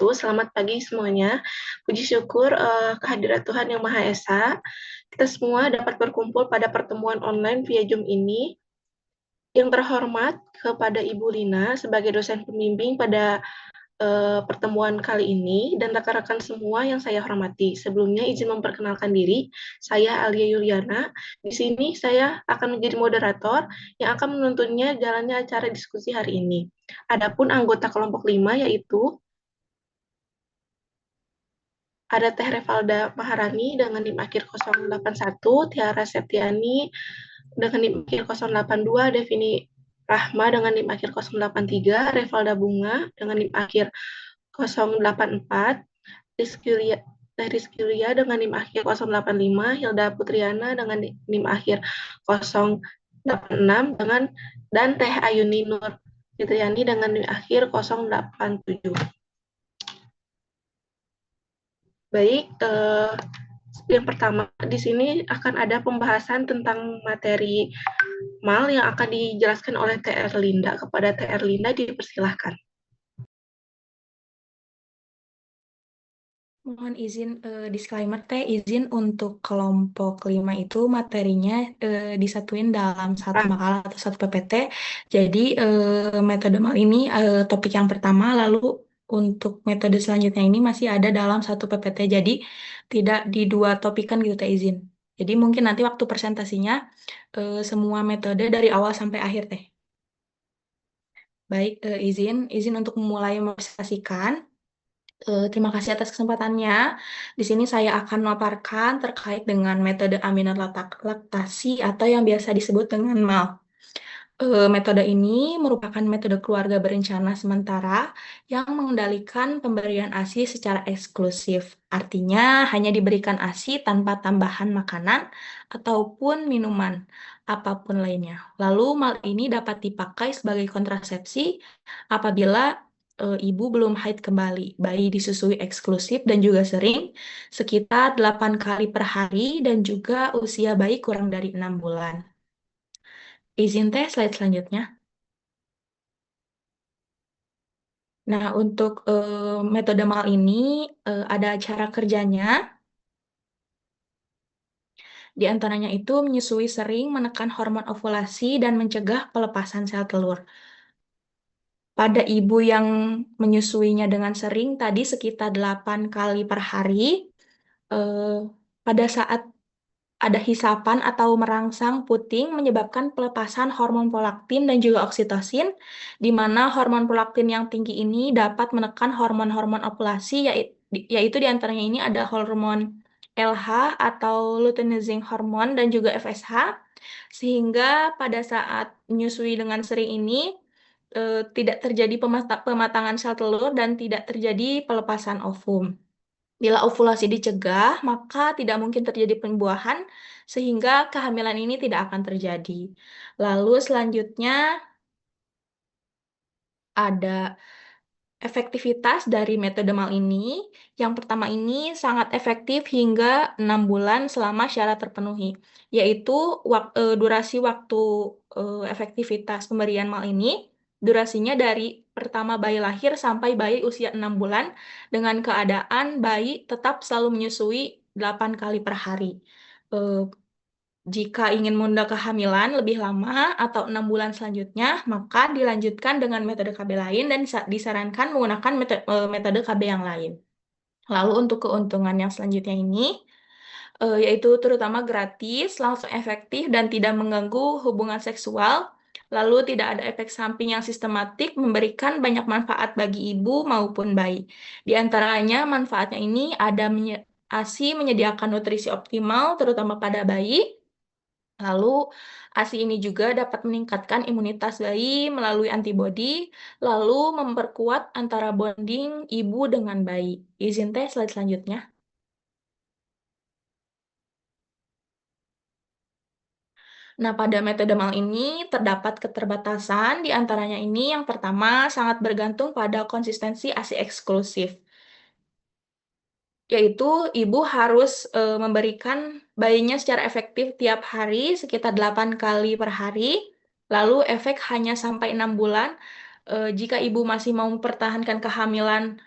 wabarakatuh. Selamat pagi semuanya. Puji syukur kehadirat Tuhan Yang Maha Esa. Kita semua dapat berkumpul pada pertemuan online via Zoom ini. Yang terhormat kepada Ibu Lina sebagai dosen pembimbing pada pertemuan kali ini dan rekan-rekan semua yang saya hormati. Sebelumnya izin memperkenalkan diri, saya Alia Yuliana. Di sini saya akan menjadi moderator yang akan menuntunnya jalannya acara diskusi hari ini. Adapun anggota kelompok 5 yaitu ada Teh Revalda Maharani dengan NIM akhir 081, Tiara Septiani dengan NIM akhir 082, Devini Rahma dengan NIM akhir 083, Revalda Bunga dengan NIM akhir 084, Rizkylia dengan NIM akhir 085, Hilda Putriana dengan NIM akhir 086 dan Teh Ayuni Nur Fitriani dengan NIM akhir 087. Baik, yang pertama di sini akan ada pembahasan tentang materi MAL yang akan dijelaskan oleh TR Linda. Kepada TR Linda dipersilahkan. Mohon izin disclaimer izin untuk kelompok 5 itu materinya disatuin dalam satu makalah atau satu PPT. Jadi metode MAL ini topik yang pertama, lalu untuk metode selanjutnya ini masih ada dalam satu PPT. Jadi tidak di dua topikan gitu Teh izin. Jadi mungkin nanti waktu presentasinya semua metode dari awal sampai akhir Teh. Baik, izin untuk memulai mempresentasikan. Terima kasih atas kesempatannya. Di sini saya akan memaparkan terkait dengan metode aminat laktasi atau yang biasa disebut dengan MAL. Metode ini merupakan metode keluarga berencana sementara yang mengendalikan pemberian ASI secara eksklusif. Artinya hanya diberikan ASI tanpa tambahan makanan ataupun minuman apapun lainnya. Lalu MAL ini dapat dipakai sebagai kontrasepsi apabila ibu belum haid kembali. Bayi disusui eksklusif dan juga sering sekitar 8 kali per hari dan juga usia bayi kurang dari 6 bulan. Izin Teh, slide selanjutnya. Nah, untuk metode MAL ini ada cara kerjanya. Di antaranya itu menyusui sering, menekan hormon ovulasi, dan mencegah pelepasan sel telur. Pada ibu yang menyusuinya dengan sering, tadi sekitar 8 kali per hari, pada saat ada hisapan atau merangsang puting menyebabkan pelepasan hormon prolaktin dan juga oksitosin, di mana hormon prolaktin yang tinggi ini dapat menekan hormon-hormon ovulasi, yaitu di antaranya ini ada hormon LH atau luteinizing hormone dan juga FSH, sehingga pada saat menyusui dengan sering ini tidak terjadi pematangan sel telur dan tidak terjadi pelepasan ovum. Bila ovulasi dicegah, maka tidak mungkin terjadi pembuahan, sehingga kehamilan ini tidak akan terjadi. Lalu selanjutnya ada efektivitas dari metode MAL ini. Yang pertama ini sangat efektif hingga 6 bulan selama syarat terpenuhi, yaitu durasi waktu efektivitas pemberian MAL ini, durasinya dari pertama bayi lahir sampai bayi usia 6 bulan dengan keadaan bayi tetap selalu menyusui 8 kali per hari. Jika ingin menunda kehamilan lebih lama atau 6 bulan selanjutnya, maka dilanjutkan dengan metode KB lain dan disarankan menggunakan metode KB yang lain. Lalu untuk keuntungan yang selanjutnya ini, yaitu terutama gratis, langsung efektif, dan tidak mengganggu hubungan seksual. Lalu tidak ada efek samping yang sistematik, memberikan banyak manfaat bagi ibu maupun bayi. Di antaranya manfaatnya ini ada ASI menyediakan nutrisi optimal, terutama pada bayi. Lalu ASI ini juga dapat meningkatkan imunitas bayi melalui antibodi, lalu memperkuat antara bonding ibu dengan bayi. Izin Teh, slide selanjutnya. Nah, pada metode MAL ini terdapat keterbatasan, di antaranya ini yang pertama sangat bergantung pada konsistensi ASI eksklusif, yaitu ibu harus memberikan bayinya secara efektif tiap hari sekitar 8 kali per hari, lalu efek hanya sampai 6 bulan. Jika ibu masih mau mempertahankan kehamilan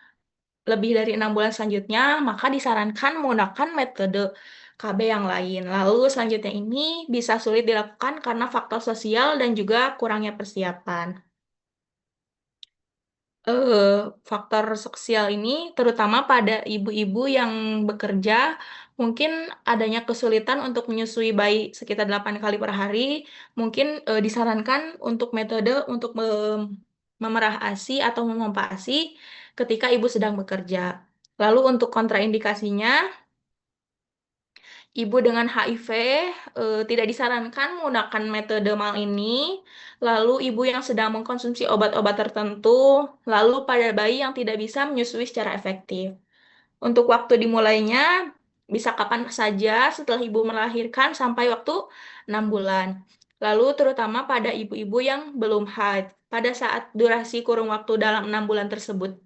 lebih dari 6 bulan selanjutnya, maka disarankan menggunakan metode KB yang lain. Lalu selanjutnya ini bisa sulit dilakukan karena faktor sosial dan juga kurangnya persiapan. Faktor sosial ini terutama pada ibu-ibu yang bekerja, mungkin adanya kesulitan untuk menyusui bayi sekitar 8 kali per hari, mungkin disarankan untuk metode untuk memerah ASI atau memompa ASI ketika ibu sedang bekerja. Lalu untuk kontraindikasinya, ibu dengan HIV tidak disarankan menggunakan metode mal ini, lalu ibu yang sedang mengkonsumsi obat-obat tertentu, lalu pada bayi yang tidak bisa menyusui secara efektif. Untuk waktu dimulainya bisa kapan saja setelah ibu melahirkan sampai waktu 6 bulan. Lalu terutama pada ibu-ibu yang belum haid. Pada saat durasi kurun waktu dalam 6 bulan tersebut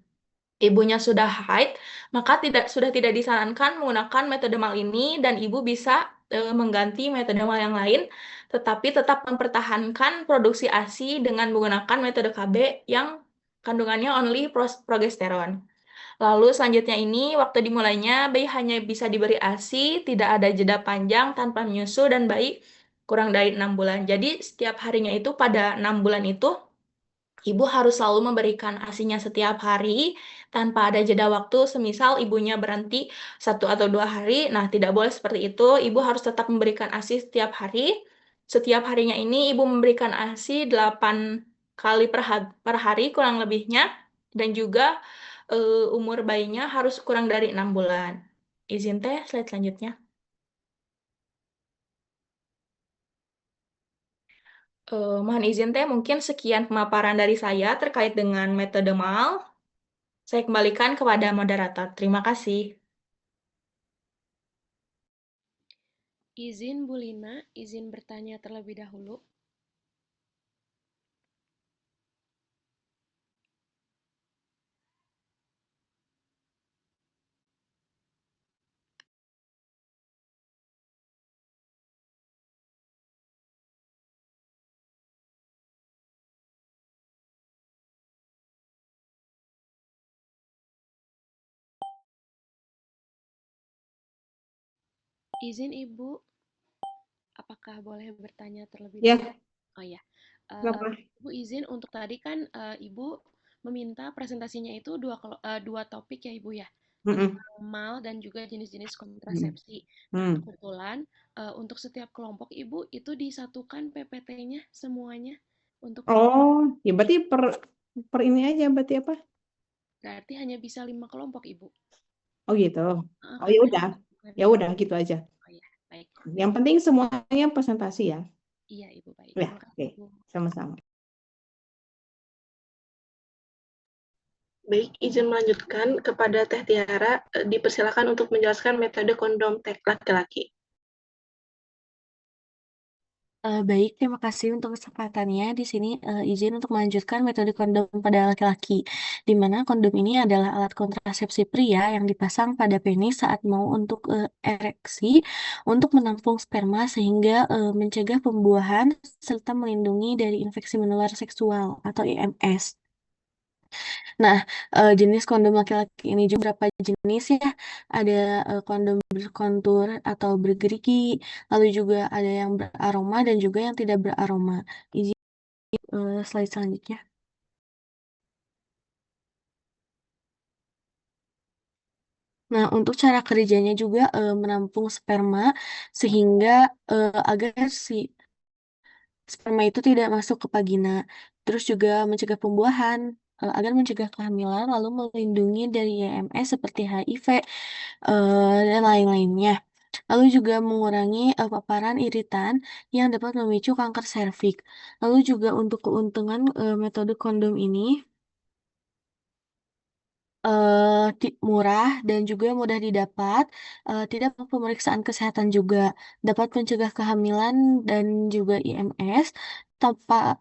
ibunya sudah haid, maka sudah tidak disarankan menggunakan metode mal ini dan ibu bisa mengganti metode mal yang lain, tetapi tetap mempertahankan produksi ASI dengan menggunakan metode KB yang kandungannya only progesteron. Lalu selanjutnya ini waktu dimulainya bayi hanya bisa diberi ASI, tidak ada jeda panjang tanpa menyusu dan bayi kurang dari 6 bulan. Jadi setiap harinya itu pada 6 bulan itu ibu harus selalu memberikan ASINya setiap hari tanpa ada jeda waktu. Semisal ibunya berhenti 1 atau 2 hari, nah tidak boleh seperti itu. Ibu harus tetap memberikan ASI setiap hari. Setiap harinya ini ibu memberikan ASI 8 kali per hari kurang lebihnya. Dan juga umur bayinya harus kurang dari 6 bulan. Izin teh, slide selanjutnya. Mohon izin teh, mungkin sekian pemaparan dari saya terkait dengan metode MAL. Saya kembalikan kepada moderator. Terima kasih. Izin Bu Lina, izin bertanya terlebih dahulu. Izin Ibu, apakah boleh bertanya terlebih Ya, dahulu? Oh ya, kenapa? Ibu izin untuk tadi kan Ibu meminta presentasinya itu dua topik ya Ibu ya, Mm-mm. tentang mal dan juga jenis-jenis Mm. kontrasepsi. Nah, Hmm. kebetulan untuk setiap kelompok Ibu itu disatukan PPT-nya semuanya untuk Oh, ya berarti per ini aja berarti apa? berarti hanya bisa 5 kelompok Ibu. Oh gitu. Oh ya Karena udah, bukan ya lima. udah gitu aja. Oh ya, baik. Yang penting semuanya presentasi ya. Iya Ibu, baik. Ya, Terima kasih oke, Ibu. sama-sama. Baik, izin melanjutkan kepada Teh Tiara, dipersilakan untuk menjelaskan metode kondom teh laki-laki. Baik, terima kasih untuk kesempatannya. Di sini izin untuk melanjutkan metode kondom pada laki-laki, di mana kondom ini adalah alat kontrasepsi pria yang dipasang pada penis saat mau untuk ereksi, untuk menampung sperma sehingga mencegah pembuahan serta melindungi dari infeksi menular seksual atau IMS. Nah, jenis kondom laki-laki ini juga beberapa jenis ya. Ada kondom berkontur atau bergerigi, lalu juga ada yang beraroma dan juga yang tidak beraroma. Izin slide selanjutnya. Nah, untuk cara kerjanya juga menampung sperma sehingga agar si sperma itu tidak masuk ke vagina. Terus juga mencegah pembuahan, agar mencegah kehamilan, lalu melindungi dari IMS seperti HIV, dan lain-lainnya. Lalu juga mengurangi paparan iritan yang dapat memicu kanker serviks. Lalu juga untuk keuntungan metode kondom ini murah dan juga mudah didapat, tidak perlu pemeriksaan kesehatan juga, dapat mencegah kehamilan dan juga IMS tanpa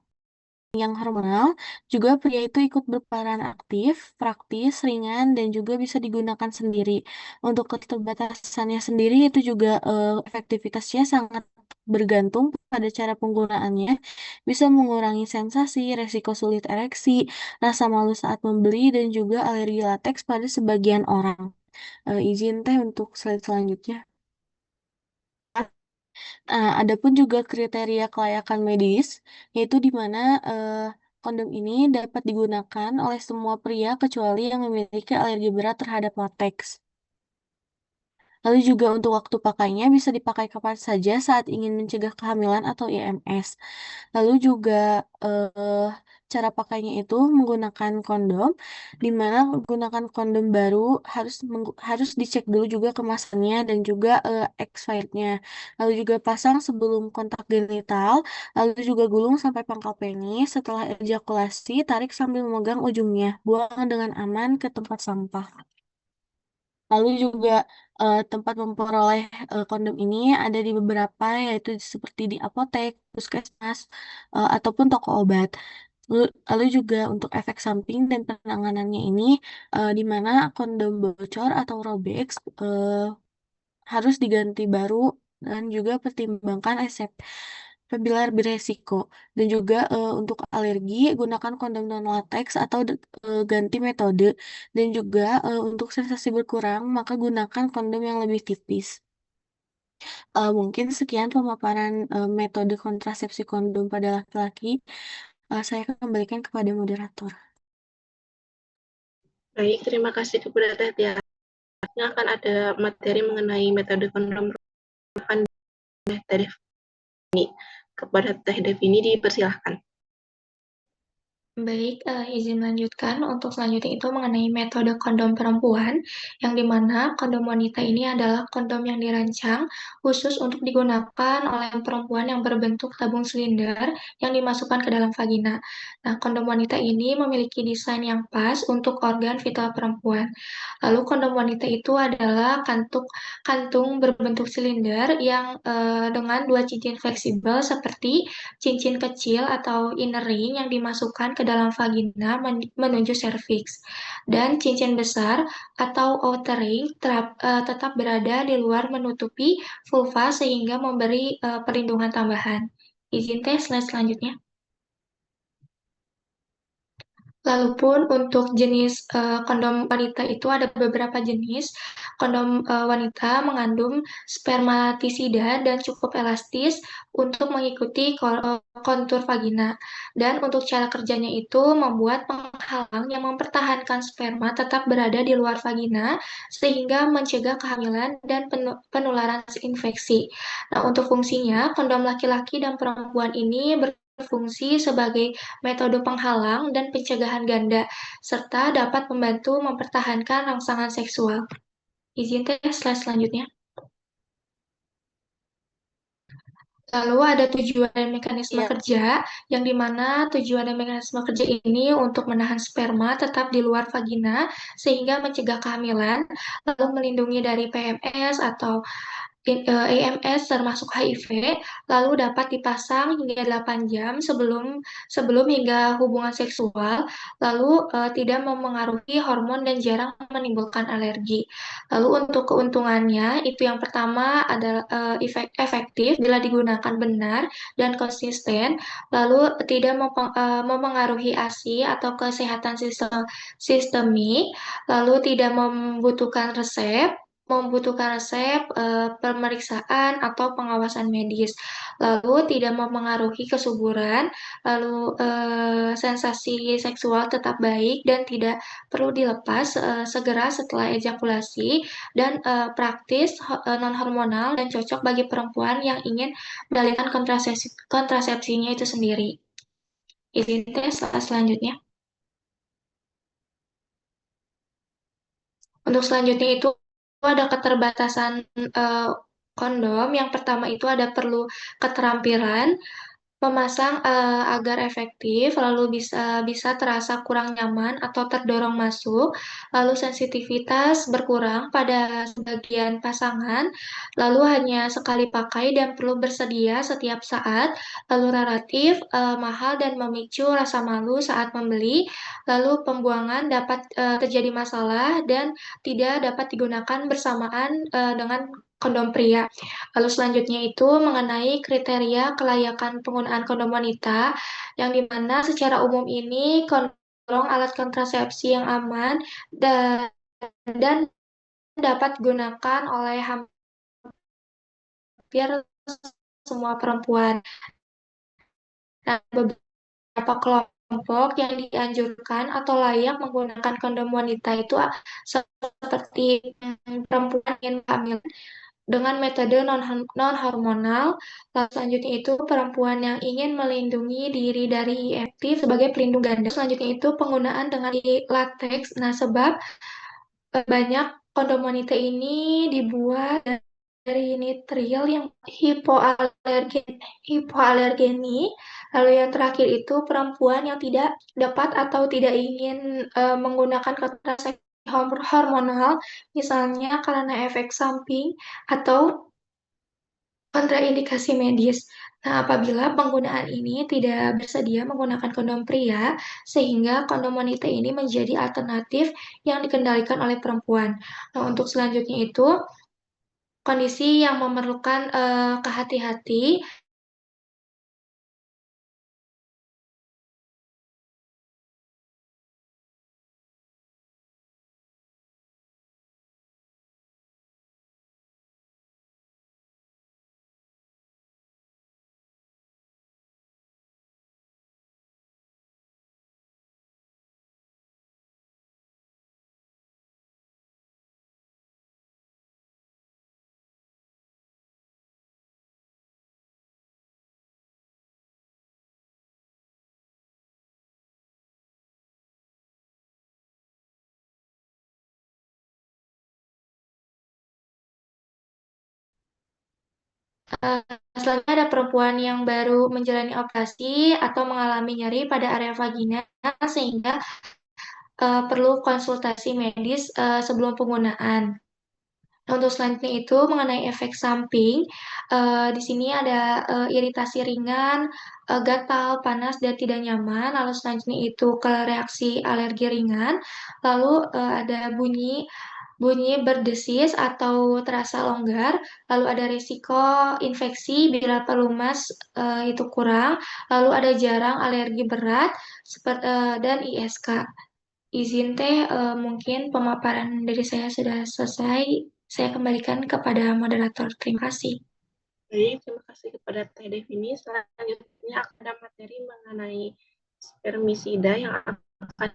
yang hormonal. Juga pria itu ikut berperan aktif, praktis, ringan, dan juga bisa digunakan sendiri. Untuk keterbatasannya sendiri itu juga efektivitasnya sangat bergantung pada cara penggunaannya, bisa mengurangi sensasi, resiko sulit ereksi, rasa malu saat membeli, dan juga alergi lateks pada sebagian orang. Izin teh untuk slide selanjutnya. Adapun juga kriteria kelayakan medis, yaitu di mana kondom ini dapat digunakan oleh semua pria kecuali yang memiliki alergi berat terhadap lateks. Lalu juga untuk waktu pakainya bisa dipakai kapan saja saat ingin mencegah kehamilan atau IMS. Lalu juga cara pakainya itu menggunakan kondom, di mana menggunakan kondom baru harus dicek dulu juga kemasannya dan juga expirednya. Lalu juga pasang sebelum kontak genital, lalu juga gulung sampai pangkal penis. Setelah ejakulasi, tarik sambil memegang ujungnya, buang dengan aman ke tempat sampah. Lalu juga tempat memperoleh kondom ini ada di beberapa, yaitu seperti di apotek, puskesmas, ataupun toko obat. Lalu juga untuk efek samping dan penanganannya ini, di mana kondom bocor atau robek harus diganti baru dan juga pertimbangkan resep apabila beresiko. Dan juga untuk alergi, gunakan kondom non latex atau ganti metode. Dan juga untuk sensasi berkurang, maka gunakan kondom yang lebih tipis. Mungkin sekian pemaparan metode kontrasepsi kondom pada laki-laki. Saya kembalikan kepada moderator. Baik, terima kasih kepada Teh Tia. Selanjutnya akan ada materi mengenai metode kondom akan Teh Devini. Kepada Teh Devini dipersilahkan. Baik, izin melanjutkan. Untuk selanjutnya itu mengenai metode kondom perempuan, yang dimana kondom wanita ini adalah kondom yang dirancang khusus untuk digunakan oleh perempuan yang berbentuk tabung silinder yang dimasukkan ke dalam vagina. Nah, kondom wanita ini memiliki desain yang pas untuk organ vital perempuan. Lalu kondom wanita itu adalah kantung berbentuk silinder yang dengan dua cincin fleksibel seperti cincin kecil atau inner ring yang dimasukkan ke dalam vagina menuju serviks, dan cincin besar atau outer ring tetap berada di luar menutupi vulva sehingga memberi perlindungan tambahan. Izin tes slide selanjutnya. Lalu pun untuk jenis kondom wanita itu ada beberapa jenis. Kondom wanita mengandung spermatisida dan cukup elastis untuk mengikuti kontur vagina. Dan untuk cara kerjanya itu membuat penghalang yang mempertahankan sperma tetap berada di luar vagina sehingga mencegah kehamilan dan penularan infeksi. Nah, untuk fungsinya, kondom laki-laki dan perempuan ini berfungsi sebagai metode penghalang dan pencegahan ganda, serta dapat membantu mempertahankan rangsangan seksual. Izin tes slide selanjutnya. Lalu ada tujuan dan mekanisme Iya. kerja, yang dimana tujuan dan mekanisme kerja ini untuk menahan sperma tetap di luar vagina, sehingga mencegah kehamilan, lalu melindungi dari PMS atau AMS termasuk HIV, lalu dapat dipasang hingga 8 jam sebelum hingga hubungan seksual, lalu tidak memengaruhi hormon dan jarang menimbulkan alergi. Lalu untuk keuntungannya, itu yang pertama adalah efektif bila digunakan benar dan konsisten, lalu tidak memengaruhi ASI atau kesehatan sistemik, lalu tidak membutuhkan resep, pemeriksaan atau pengawasan medis, lalu tidak memengaruhi kesuburan, lalu sensasi seksual tetap baik dan tidak perlu dilepas segera setelah ejakulasi, dan praktis, non-hormonal, dan cocok bagi perempuan yang ingin mengendalikan kontrasepsinya itu sendiri. Izin tes selanjutnya. Untuk selanjutnya itu ada keterbatasan kondom. Yang pertama itu ada perlu keterampilan memasang agar efektif, lalu bisa terasa kurang nyaman atau terdorong masuk, lalu sensitivitas berkurang pada sebagian pasangan, lalu hanya sekali pakai dan perlu bersedia setiap saat, lalu relatif mahal dan memicu rasa malu saat membeli, lalu pembuangan dapat terjadi masalah dan tidak dapat digunakan bersamaan dengan kondom pria. Lalu selanjutnya itu mengenai kriteria kelayakan penggunaan kondom wanita, yang dimana secara umum ini kondom alat kontrasepsi yang aman dan dapat digunakan oleh hampir semua perempuan. Nah, beberapa kelompok yang dianjurkan atau layak menggunakan kondom wanita itu seperti perempuan yang hamil dengan metode non-hormonal. Lalu selanjutnya itu perempuan yang ingin melindungi diri dari IFT sebagai pelindung ganda. Selanjutnya itu penggunaan dengan latex. Nah, sebab banyak kondom wanita ini dibuat dari nitril yang hipoalergeni. Lalu yang terakhir itu perempuan yang tidak dapat atau tidak ingin menggunakan kontrasepsi hormonal, misalnya karena efek samping atau kontraindikasi medis. Nah, apabila penggunaan ini tidak bersedia menggunakan kondom pria, sehingga kondom wanita ini menjadi alternatif yang dikendalikan oleh perempuan. Nah, untuk selanjutnya itu, kondisi yang memerlukan kehati-hati. Selanjutnya ada perempuan yang baru menjalani operasi atau mengalami nyeri pada area vagina sehingga perlu konsultasi medis sebelum penggunaan. Nah, untuk selanjutnya itu mengenai efek samping, di sini ada iritasi ringan, gatal, panas, dan tidak nyaman. Lalu selanjutnya itu ke reaksi alergi ringan. Lalu ada bunyi berdesis atau terasa longgar. Lalu ada risiko infeksi bila pelumas itu kurang. Lalu ada jarang alergi berat dan ISK. Izin teh, mungkin pemaparan dari saya sudah selesai. Saya kembalikan kepada moderator. Terima kasih. Baik, terima kasih kepada Teh Devini. Selanjutnya akan ada materi mengenai spermisida yang akan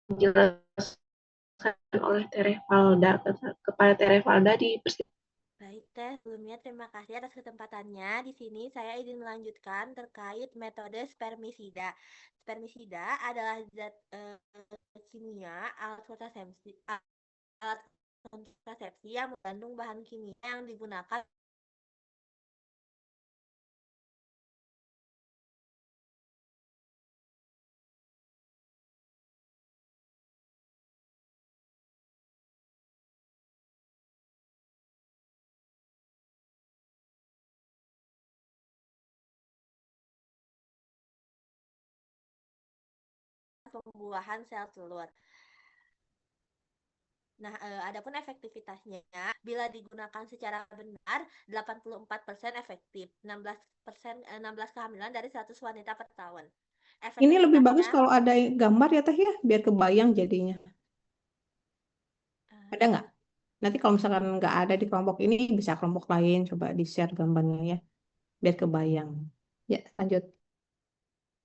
dijelaskan oleh Terevalda. Kepada Terevalda dipersilakan. Baik, Teh. Sebelumnya terima kasih atas kesempatannya. Di sini saya izin melanjutkan terkait metode spermisida. Spermisida adalah zat kimia alat kontrasepsi yang mengandung bahan kimia yang digunakan pembuahan sel telur. Nah, adapun efektivitasnya, bila digunakan secara benar, 84% efektif, 16 kehamilan dari 100 wanita per tahun. Ini lebih bagus Efektivitasnya, kalau ada gambar ya Teh ya, biar kebayang jadinya. Ada nggak? Nanti kalau misalkan nggak ada di kelompok ini, bisa kelompok lain coba di-share gambarnya ya, biar kebayang. Ya, lanjut.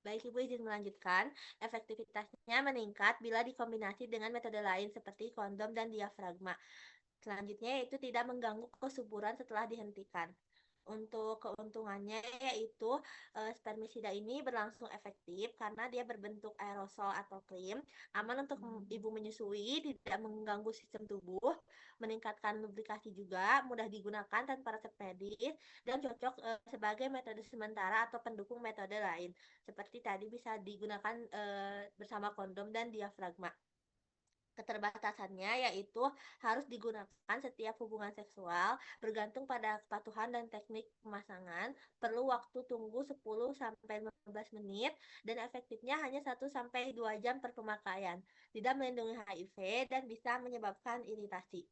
Baik, Ibu izin melanjutkan. Efektivitasnya meningkat bila dikombinasi dengan metode lain seperti kondom dan diafragma. Selanjutnya yaitu tidak mengganggu kesuburan setelah dihentikan. Untuk keuntungannya yaitu spermisida ini berlangsung efektif karena dia berbentuk aerosol atau krim, aman untuk ibu menyusui, tidak mengganggu sistem tubuh, meningkatkan lubrikasi juga, mudah digunakan tanpa resep medis, dan cocok sebagai metode sementara atau pendukung metode lain. Seperti tadi bisa digunakan bersama kondom dan diafragma. Keterbatasannya yaitu harus digunakan setiap hubungan seksual, bergantung pada kepatuhan dan teknik pemasangan, perlu waktu tunggu 10-15 menit, dan efektifnya hanya 1-2 jam per pemakaian. Tidak melindungi HIV dan bisa menyebabkan iritasi.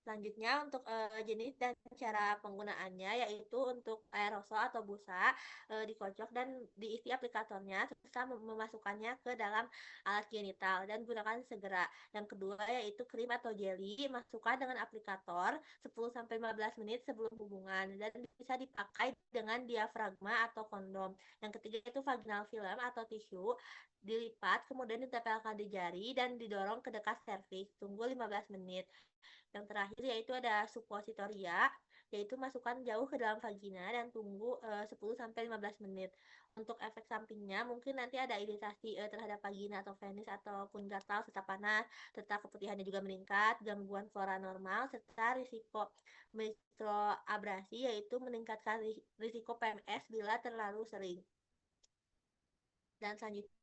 Selanjutnya untuk jenis dan cara penggunaannya yaitu untuk aerosol atau busa dikocok dan diisi aplikatornya serta memasukkannya ke dalam alat genital dan gunakan segera. Yang kedua yaitu krim atau jelly, masukkan dengan aplikator 10-15 menit sebelum hubungan dan bisa dipakai dengan diafragma atau kondom. Yang ketiga itu vaginal film atau tisu, dilipat kemudian ditempelkan di jari dan didorong ke dekat serviks. Tunggu 15 menit. Yang terakhir yaitu ada suppositoria, yaitu masukkan jauh ke dalam vagina dan tunggu 10-15 menit. Untuk efek sampingnya mungkin nanti ada iritasi terhadap vagina atau penis ataupun gatal serta panas, serta keputihannya juga meningkat, gangguan flora normal, serta risiko mikroabrasi yaitu meningkatkan risiko PMS bila terlalu sering. Dan selanjutnya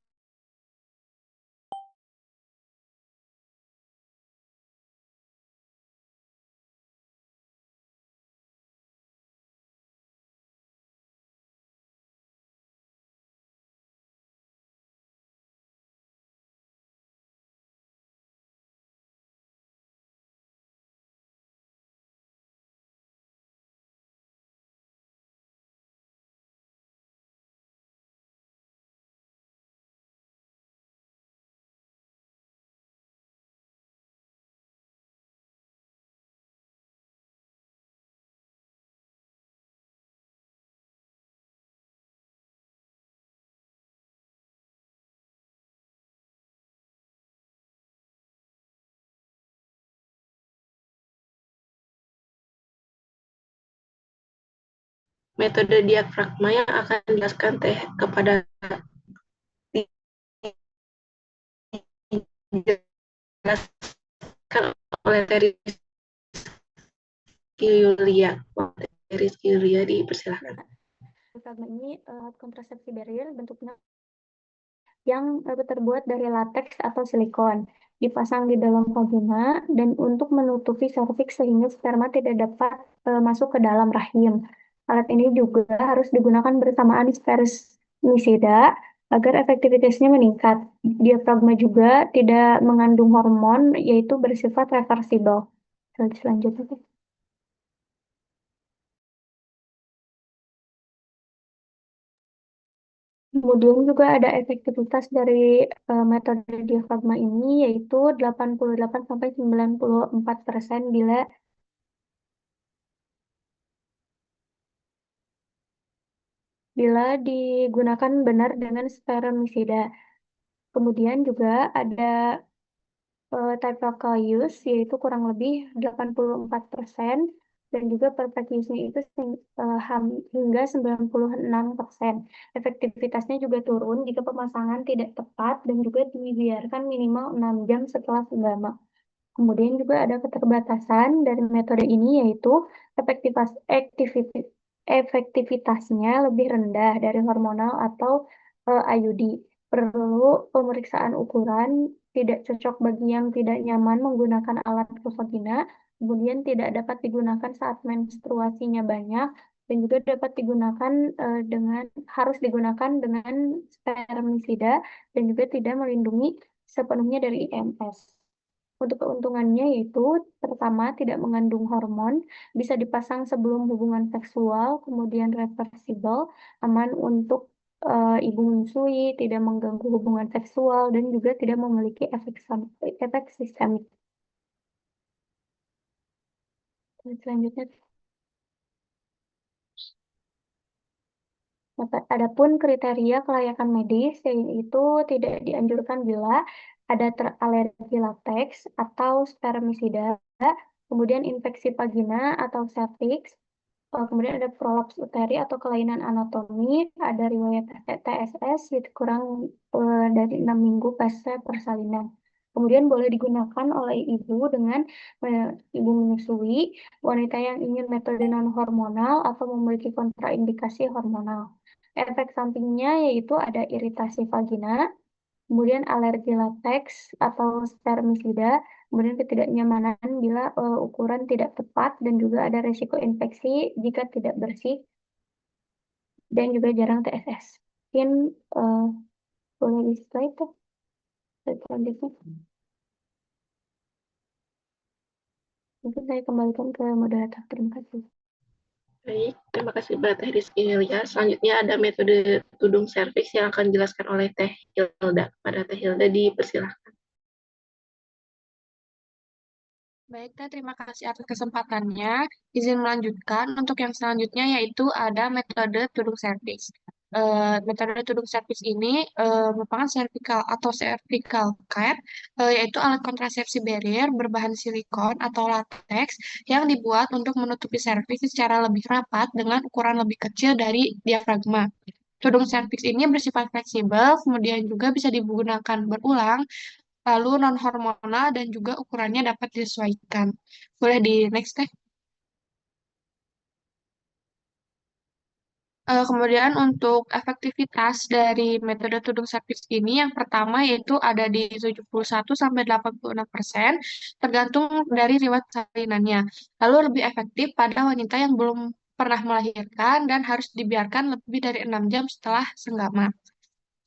metode diafragma yang akan dijelaskan kepada dijelaskan oleh Rizky Yulia, dipersilakan. Diafragma ini kontrasepsi barrier bentuknya yang terbuat dari lateks atau silikon, dipasang di dalam vagina dan untuk menutupi serviks sehingga sperma tidak dapat masuk ke dalam rahim. Alat ini juga harus digunakan bersamaan spermisida agar efektivitasnya meningkat. Diafragma juga tidak mengandung hormon, yaitu bersifat reversibel. Selanjutnya. Kemudian juga ada efektivitas dari metode diafragma ini yaitu 88-94% bila digunakan benar dengan spermisida. Kemudian juga ada typical use yaitu kurang lebih 84% dan juga perfect use-nya itu hingga 96%. Efektivitasnya juga turun jika pemasangan tidak tepat dan juga dibiarkan minimal 6 jam setelah senggama. Kemudian juga ada keterbatasan dari metode ini yaitu efektivitasnya lebih rendah dari hormonal atau IUD. Perlu pemeriksaan ukuran, tidak cocok bagi yang tidak nyaman menggunakan alat ke vagina, kemudian tidak dapat digunakan saat menstruasinya banyak, dan juga dapat digunakan harus digunakan dengan spermisida dan juga tidak melindungi sepenuhnya dari IMS. Untuk keuntungannya yaitu pertama tidak mengandung hormon, bisa dipasang sebelum hubungan seksual, kemudian reversible, aman untuk ibu menyusui, tidak mengganggu hubungan seksual, dan juga tidak memiliki efek sistemik. Selanjutnya, adapun kriteria kelayakan medis yaitu tidak dianjurkan bila ada alergi lateks atau spermisida, kemudian infeksi vagina atau cervix, kemudian ada prolaps uteri atau kelainan anatomi, ada riwayat TSS yaitu kurang dari 6 minggu pasca persalinan. Kemudian boleh digunakan oleh ibu dengan ibu menyusui, wanita yang ingin metode non-hormonal atau memiliki kontraindikasi hormonal. Efek sampingnya yaitu ada iritasi vagina, kemudian alergi lateks atau spermisida, kemudian ketidaknyamanan bila ukuran tidak tepat dan juga ada resiko infeksi jika tidak bersih dan juga jarang TSS. Mungkin boleh di slide tuh. Selanjutnya. Mungkin saya kembalikan ke moderator. Terima kasih. Baik, terima kasih Mbak Teh Rizky Melia. Selanjutnya ada metode tudung serviks yang akan dijelaskan oleh Teh Hilda. Pada Teh Hilda dipersilahkan. Baik, Teh, terima kasih atas kesempatannya. Izin melanjutkan untuk yang selanjutnya yaitu ada metode tudung serviks. Metode tudung serviks ini merupakan cervical atau cervical cap, yaitu alat kontrasepsi barrier berbahan silikon atau latex yang dibuat untuk menutupi serviks secara lebih rapat dengan ukuran lebih kecil dari diafragma. Tudung serviks ini bersifat fleksibel, kemudian juga bisa digunakan berulang, lalu non-hormonal dan juga ukurannya dapat disesuaikan. Boleh di next teh. Kemudian untuk efektivitas dari metode tudung serviks ini yang pertama yaitu ada di 71-86%, tergantung dari riwayat salinannya. Lalu lebih efektif pada wanita yang belum pernah melahirkan dan harus dibiarkan lebih dari 6 jam setelah senggama.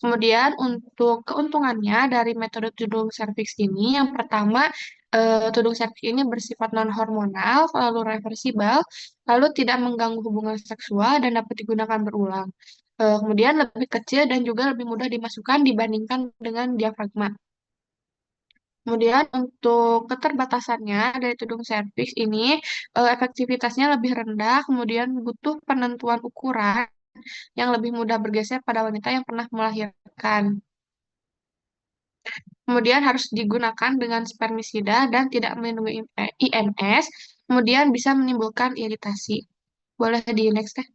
Kemudian untuk keuntungannya dari metode tudung serviks ini, yang pertama, tudung serviks ini bersifat non-hormonal, lalu reversibel, lalu tidak mengganggu hubungan seksual dan dapat digunakan berulang. Kemudian lebih kecil dan juga lebih mudah dimasukkan dibandingkan dengan diafragma. Kemudian untuk keterbatasannya dari tudung serviks ini, efektivitasnya lebih rendah, kemudian butuh penentuan ukuran yang lebih mudah bergeser pada wanita yang pernah melahirkan. Kemudian harus digunakan dengan spermisida dan tidak melindungi IMS, kemudian bisa menimbulkan iritasi. Boleh di next teh.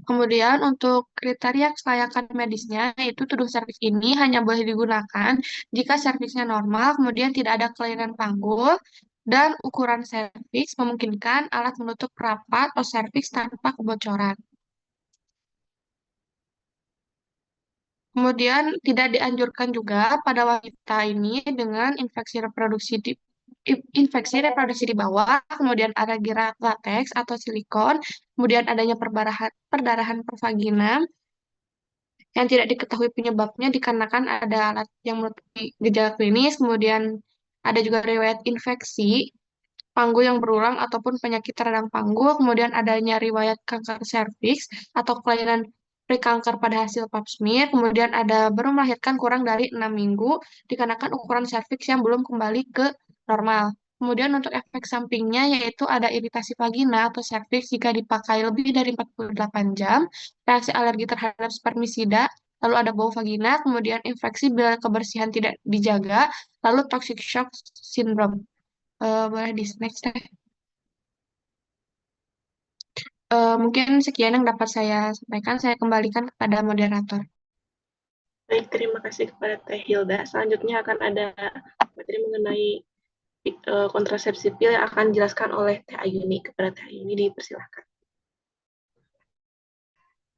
Kemudian untuk kriteria kelayakan medisnya, yaitu tudung serviks ini hanya boleh digunakan jika serviksnya normal, kemudian tidak ada kelainan panggul, dan ukuran serviks memungkinkan alat menutup rapat atau serviks tanpa kebocoran. Kemudian tidak dianjurkan juga pada wanita ini dengan infeksi reproduksi di bawah, kemudian ada gerak latex atau silikon, kemudian adanya perdarahan pervagina yang tidak diketahui penyebabnya dikarenakan ada alat yang menutupi gejala klinis, kemudian ada juga riwayat infeksi panggul yang berulang ataupun penyakit radang panggul, kemudian adanya riwayat kanker serviks atau kelainan prekanker pada hasil pap smear, kemudian ada baru melahirkan kurang dari 6 minggu dikarenakan ukuran serviks yang belum kembali ke normal. Kemudian untuk efek sampingnya yaitu ada iritasi vagina atau serviks jika dipakai lebih dari 48 jam, reaksi alergi terhadap spermisida, lalu ada bau vagina, kemudian infeksi bila kebersihan tidak dijaga, lalu toxic shock syndrome. Boleh di next teh. Mungkin sekian yang dapat saya sampaikan. Saya kembalikan kepada moderator. Baik, terima kasih kepada Teh Hilda. Selanjutnya akan ada materi mengenai kontrasepsi pil yang akan dijelaskan oleh Teh Ayuni. Kepada Teh Ayuni dipersilahkan.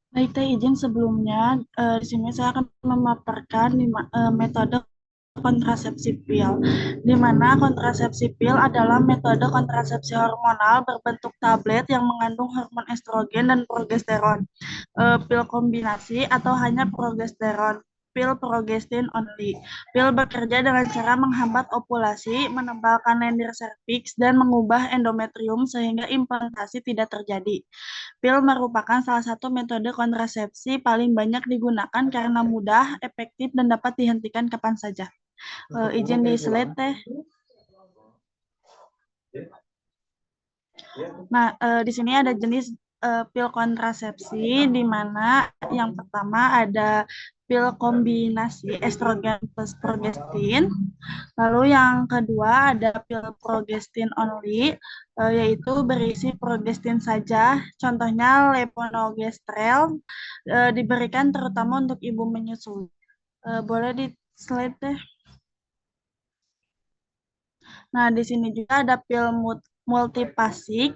Baik, Teh, izin sebelumnya di sini saya akan memaparkan metode kontrasepsi pil, di mana kontrasepsi pil adalah metode kontrasepsi hormonal berbentuk tablet yang mengandung hormon estrogen dan progesteron, pil kombinasi atau hanya progesteron, pil progestin only. Pil bekerja dengan cara menghambat ovulasi, menebalkan lendir serviks, dan mengubah endometrium sehingga implantasi tidak terjadi. Pil merupakan salah satu metode kontrasepsi paling banyak digunakan karena mudah, efektif, dan dapat dihentikan kapan saja. Izin di slide teh. Nah, di sini ada jenis pil kontrasepsi, di mana yang pertama ada pil kombinasi estrogen plus progestin. Lalu yang kedua ada pil progestin only, yaitu berisi progestin saja. Contohnya levonorgestrel, diberikan terutama untuk ibu menyusui. Boleh di slide deh. Nah, di sini juga ada pil multipasik,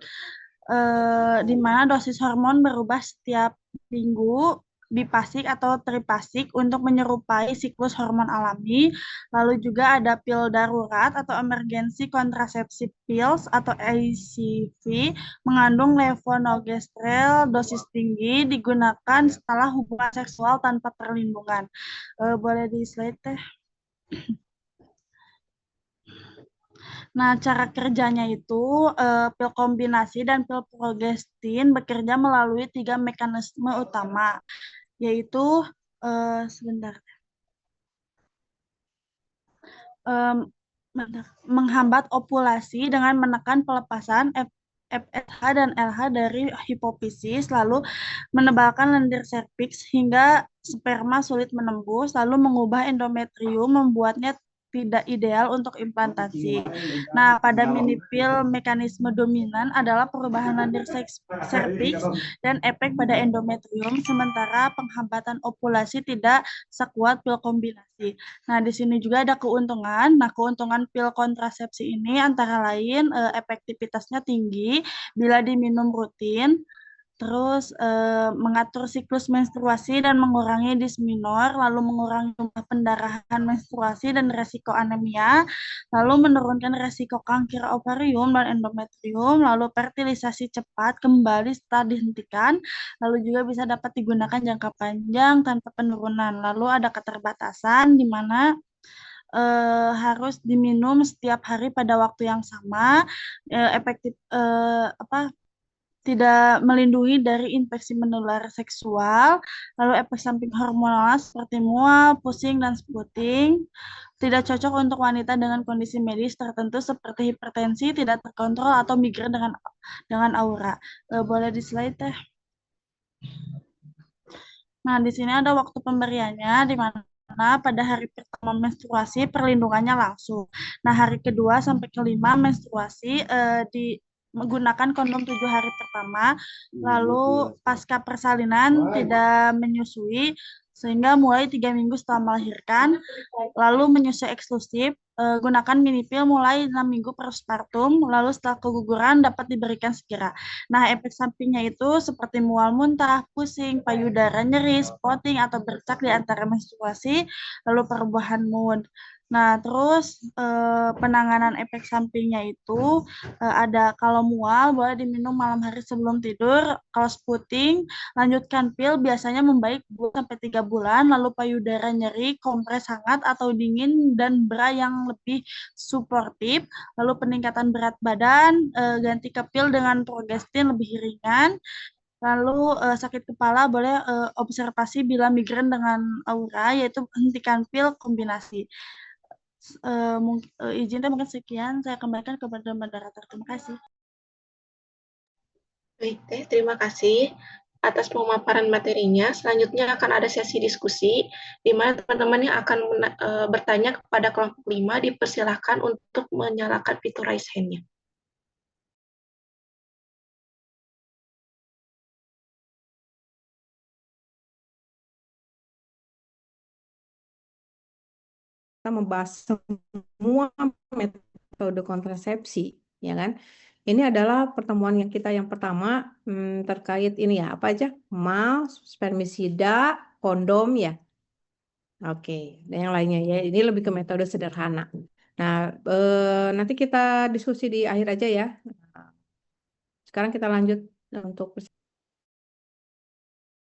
di mana dosis hormon berubah setiap minggu bipasik atau tripasik untuk menyerupai siklus hormon alami. Lalu juga ada pil darurat atau emergency contraceptive pills atau ACV mengandung levonorgestrel dosis tinggi digunakan setelah hubungan seksual tanpa perlindungan. Boleh di slide teh. Nah, cara kerjanya itu pil kombinasi dan pil progestin bekerja melalui 3 mekanisme utama, yaitu sebentar. Menghambat ovulasi dengan menekan pelepasan FSH dan LH dari hipofisis, lalu menebalkan lendir serviks hingga sperma sulit menembus, lalu mengubah endometrium, membuatnya tidak ideal untuk implantasi. Nah, pada minipil mekanisme dominan adalah perubahan lendir serviks dan efek pada endometrium, sementara penghambatan ovulasi tidak sekuat pil kombinasi. Nah, di sini juga ada keuntungan. Nah, keuntungan pil kontrasepsi ini antara lain efektivitasnya tinggi bila diminum rutin, terus mengatur siklus menstruasi dan mengurangi disminor, lalu mengurangi jumlah pendarahan menstruasi dan resiko anemia, lalu menurunkan resiko kanker ovarium dan endometrium, lalu fertilisasi cepat kembali setelah dihentikan, lalu juga bisa dapat digunakan jangka panjang tanpa penurunan. Lalu ada keterbatasan di mana harus diminum setiap hari pada waktu yang sama, efektif tidak melindungi dari infeksi menular seksual, lalu efek samping hormonal seperti mual, pusing, dan spotting. Tidak cocok untuk wanita dengan kondisi medis tertentu seperti hipertensi, tidak terkontrol, atau migrain dengan aura. Boleh di slide teh. Nah, di sini ada waktu pemberiannya, di mana pada hari pertama menstruasi perlindungannya langsung. Nah, hari kedua sampai kelima menstruasi menggunakan kondom 7 hari pertama, lalu pasca persalinan tidak menyusui, sehingga mulai 3 minggu setelah melahirkan, lalu menyusui eksklusif, gunakan minipil mulai 6 minggu postpartum, lalu setelah keguguran dapat diberikan segera. Nah, efek sampingnya itu seperti mual muntah, pusing, payudara nyeri, spotting atau bercak di antara menstruasi, lalu perubahan mood. Nah, terus penanganan efek sampingnya itu ada kalau mual boleh diminum malam hari sebelum tidur. Kalau spotting, lanjutkan pil biasanya membaik 2-3 bulan, lalu payudara nyeri, kompres hangat atau dingin dan bra yang lebih suportif. Lalu peningkatan berat badan, ganti ke pil dengan progestin lebih ringan. Lalu sakit kepala boleh observasi bila migrain dengan aura, yaitu hentikan pil kombinasi. Izinnya mungkin sekian, saya kembalikan kepada moderator. Terima kasih. Baik, terima kasih atas pemaparan materinya. Selanjutnya akan ada sesi diskusi, di mana teman-teman yang akan bertanya kepada kelompok 5 dipersilahkan untuk menyalakan fitur raise hand-nya. Kita membahas semua metode kontrasepsi, ya kan? Ini adalah pertemuan yang kita yang pertama terkait ini ya, apa aja? MAL, spermisida, kondom ya. Oke, dan yang lainnya ya. Ini lebih ke metode sederhana. Nah, nanti kita diskusi di akhir aja ya. Sekarang kita lanjut untuk